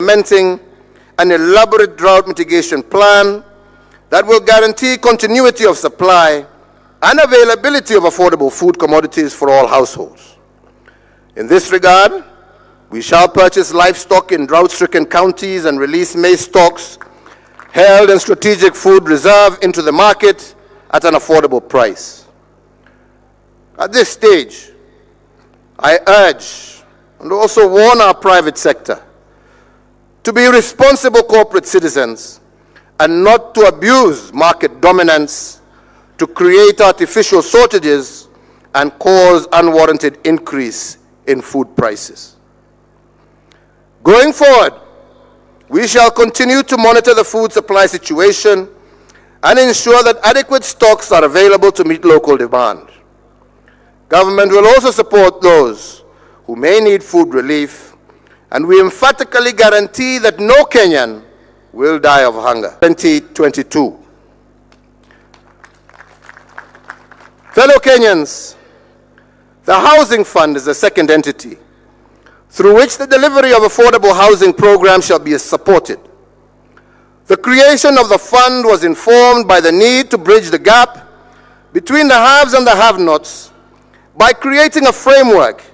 implementing an elaborate drought mitigation plan that will guarantee continuity of supply and availability of affordable food commodities for all households. In this regard, we shall purchase livestock in drought-stricken counties and release maize stocks held in strategic food reserve into the market at an affordable price. At this stage, I urge and also warn our private sector to be responsible corporate citizens and not to abuse market dominance to create artificial shortages and cause unwarranted increase in food prices. Going forward, we shall continue to monitor the food supply situation and ensure that adequate stocks are available to meet local demand. Government will also support those who may need food relief, and we emphatically guarantee that no Kenyan will die of hunger. 2022. Fellow Kenyans, the Housing Fund is the second entity through which the delivery of affordable housing programs shall be supported. The creation of the fund was informed by the need to bridge the gap between the haves and the have-nots by creating a framework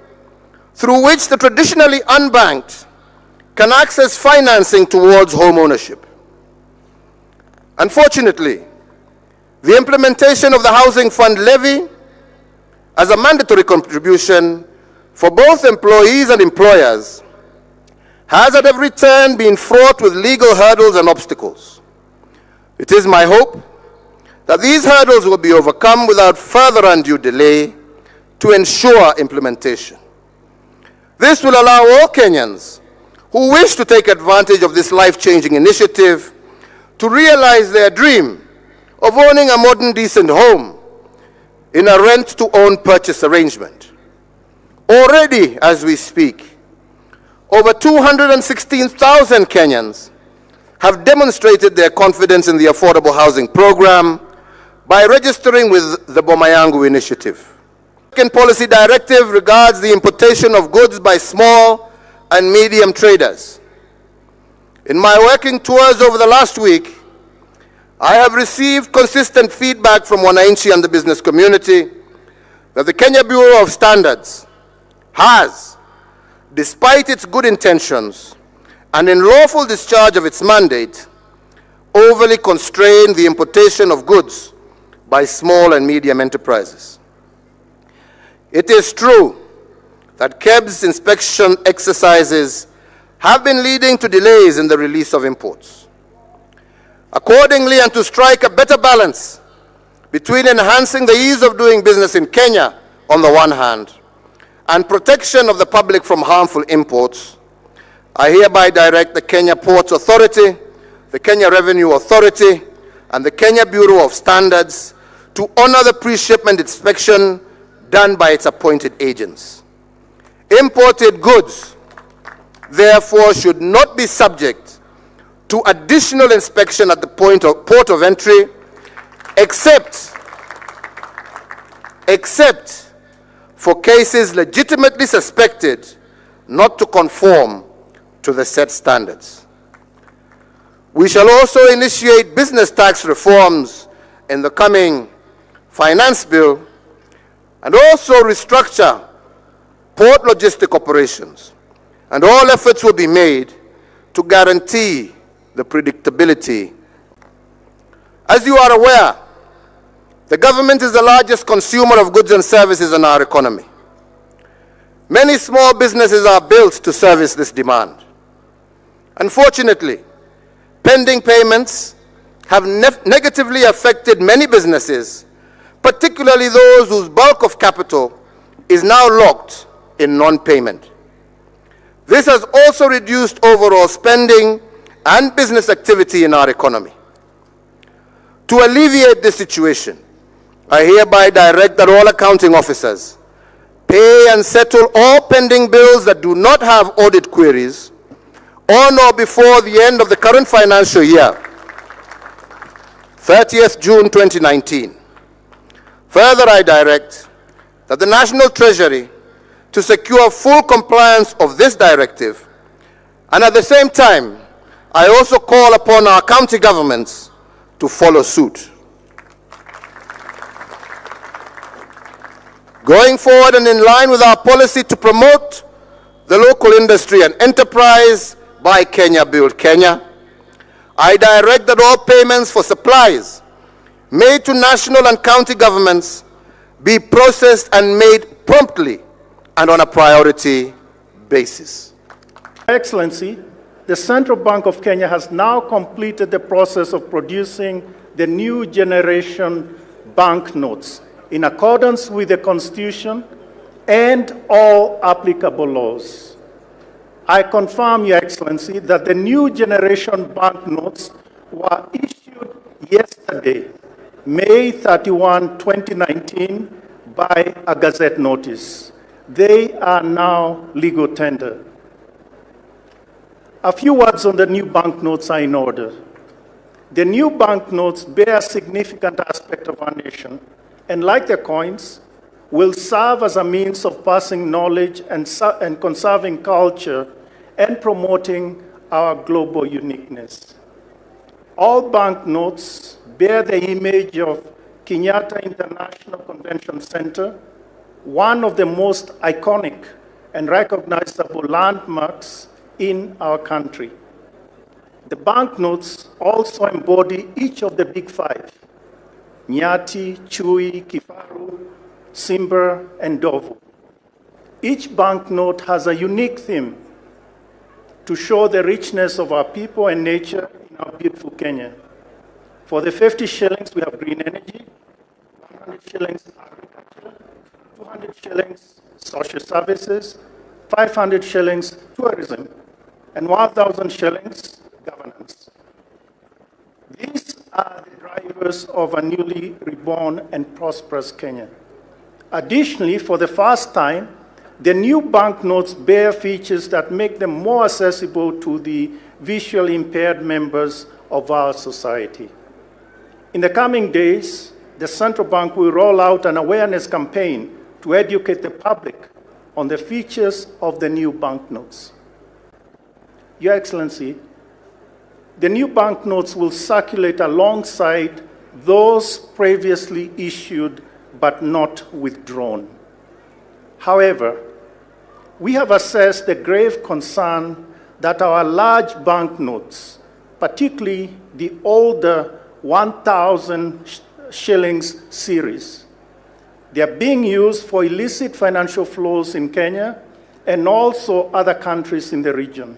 through which the traditionally unbanked can access financing towards home ownership. Unfortunately, the implementation of the Housing Fund levy as a mandatory contribution for both employees and employers has at every turn been fraught with legal hurdles and obstacles. It is my hope that these hurdles will be overcome without further undue delay to ensure implementation. This will allow all Kenyans who wish to take advantage of this life-changing initiative to realize their dream of owning a modern, decent home in a rent-to-own purchase arrangement. Already, as we speak, over 216,000 Kenyans have demonstrated their confidence in the affordable housing program by registering with the Boma Yangu initiative. The second policy directive regards the importation of goods by small and medium traders. In my working tours over the last week, I have received consistent feedback from wananchi and the business community that the Kenya Bureau of Standards has, despite its good intentions and in lawful discharge of its mandate, overly constrained the importation of goods by small and medium enterprises. It is true that KEB's inspection exercises have been leading to delays in the release of imports. Accordingly, and to strike a better balance between enhancing the ease of doing business in Kenya on the one hand and protection of the public from harmful imports, I hereby direct the Kenya Ports Authority, the Kenya Revenue Authority, and the Kenya Bureau of Standards to honor the pre-shipment inspection done by its appointed agents. Imported goods, therefore, should not be subject to additional inspection at the port of entry, except for cases legitimately suspected not to conform to the set standards. We shall also initiate business tax reforms in the coming finance bill and also restructure port logistic operations. And all efforts will be made to guarantee the predictability. As you are aware, the government is the largest consumer of goods and services in our economy. Many small businesses are built to service this demand. Unfortunately, pending payments have negatively affected many businesses, particularly those whose bulk of capital is now locked in non-payment. This has also reduced overall spending and business activity in our economy. To alleviate this situation, I hereby direct that all accounting officers pay and settle all pending bills that do not have audit queries on or before the end of the current financial year, 30th June 2019. Further, I direct that the National Treasury, to secure full compliance of this directive, And at the same time, I also call upon our county governments to follow suit. Going forward and in line with our policy to promote the local industry and enterprise by Kenya Build Kenya, I direct that all payments for supplies made to national and county governments be processed and made promptly and on a priority basis. Excellency, the Central Bank of Kenya has now completed the process of producing the new generation banknotes in accordance with the Constitution and all applicable laws. I confirm, Your Excellency, that the new generation banknotes were issued yesterday, May 31, 2019, by a Gazette notice. They are now legal tender. A few words on the new banknotes are in order. The new banknotes bear a significant aspect of our nation, and like the coins, will serve as a means of passing knowledge and conserving culture and promoting our global uniqueness. All banknotes bear the image of Kenyatta International Convention Center, one of the most iconic and recognizable landmarks in our country. The banknotes also embody each of the big five: Nyati, Chui, Kifaru, Simba, and Ndovu. Each banknote has a unique theme to show the richness of our people and nature in our beautiful Kenya. For the 50 shillings, we have green energy, 100 shillings agriculture, 200 shillings social services, 500 shillings tourism, and 1,000 shillings governance. These are the drivers of a newly reborn and prosperous Kenya. Additionally, for the first time, the new banknotes bear features that make them more accessible to the visually impaired members of our society. In the coming days, the Central Bank will roll out an awareness campaign to educate the public on the features of the new banknotes. Your Excellency, the new banknotes will circulate alongside those previously issued but not withdrawn. However, we have assessed the grave concern that our large banknotes, particularly the older 1,000 shillings series, they are being used for illicit financial flows in Kenya and also other countries in the region.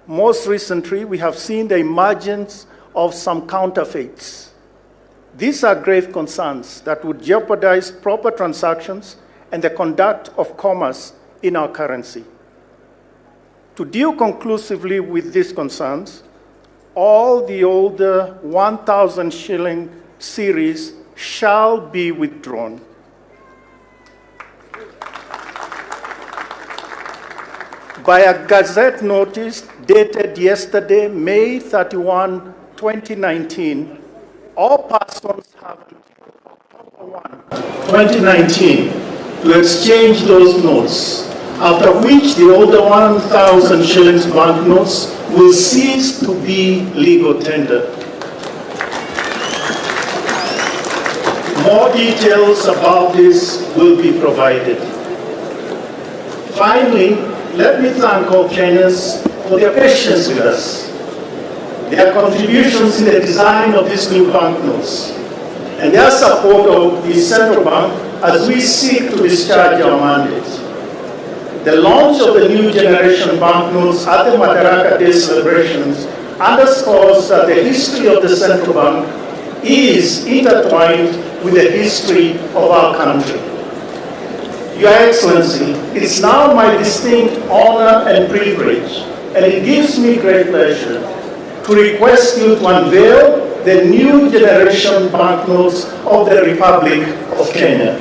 Most recently, we have seen the emergence of some counterfeits. These are grave concerns that would jeopardize proper transactions and the conduct of commerce in our currency. To deal conclusively with these concerns, all the older 1,000 shilling series shall be withdrawn. By a Gazette notice dated yesterday, May 31, 2019, all persons have until October 1, 2019 to exchange those notes, after which the older 1,000 shillings banknotes will cease to be legal tender. More details about this will be provided. Finally, let me thank all Kenyans for their patience with us, their contributions in the design of these new banknotes, and their support of the Central Bank as we seek to discharge our mandate. The launch of the new generation banknotes at the Madaraka Day celebrations underscores that the history of the Central Bank is intertwined with the history of our country. Your Excellency, it's now my distinct honor and privilege, and it gives me great pleasure to request you to unveil the new generation banknotes of the Republic of Kenya.